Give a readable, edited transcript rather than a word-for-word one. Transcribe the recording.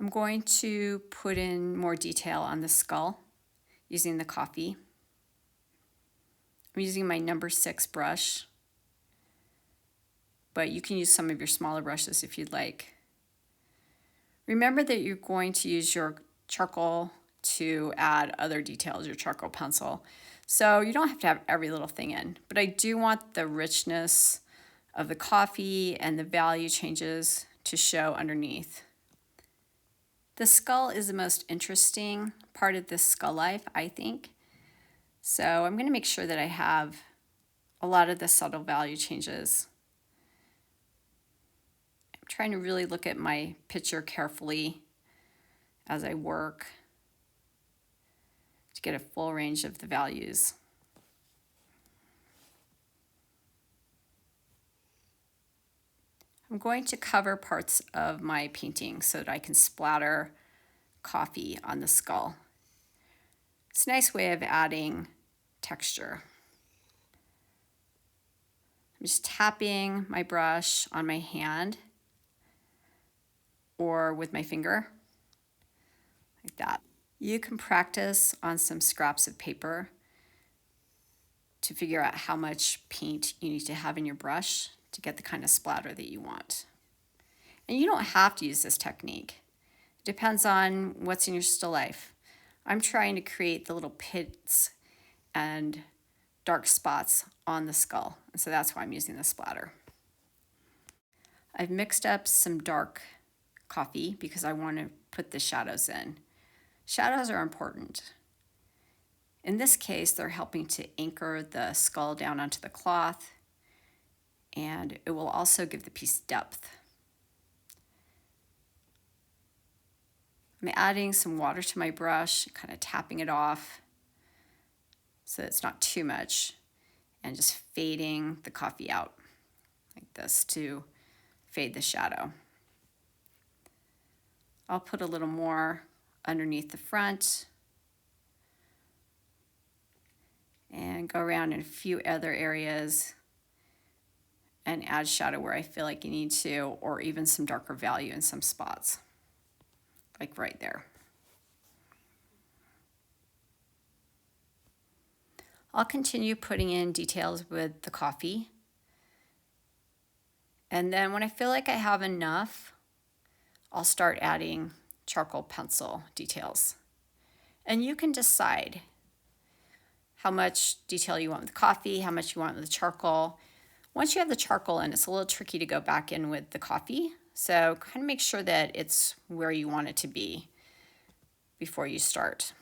I'm going to put in more detail on the skull using the coffee. I'm using my number 6 brush, but you can use some of your smaller brushes if you'd like. Remember that you're going to use your charcoal to add other details, your charcoal pencil. So you don't have to have every little thing in, but I do want the richness of the coffee and the value changes to show underneath. The skull is the most interesting part of this skull life, I think. So I'm going to make sure that I have a lot of the subtle value changes. I'm trying to really look at my picture carefully as I work to get a full range of the values. I'm going to cover parts of my painting so that I can splatter coffee on the skull. It's a nice way of adding texture. I'm just tapping my brush on my hand or with my finger, like that. You can practice on some scraps of paper to figure out how much paint you need to have in your brush to get the kind of splatter that you want. And you don't have to use this technique. It depends on what's in your still life. I'm trying to create the little pits and dark spots on the skull, and so that's why I'm using the splatter. I've mixed up some dark coffee because I want to put the shadows in. Shadows are important. In this case, they're helping to anchor the skull down onto the cloth, and it will also give the piece depth. I'm adding some water to my brush, kind of tapping it off so it's not too much, and just fading the coffee out like this to fade the shadow. I'll put a little more underneath the front and go around in a few other areas and add shadow where I feel like you need to, or even some darker value in some spots, like right there. I'll continue putting in details with the coffee. And then when I feel like I have enough, I'll start adding charcoal pencil details. And you can decide how much detail you want with the coffee, how much you want with the charcoal. Once you have the charcoal in, it's a little tricky to go back in with the coffee. So kind of make sure that it's where you want it to be before you start.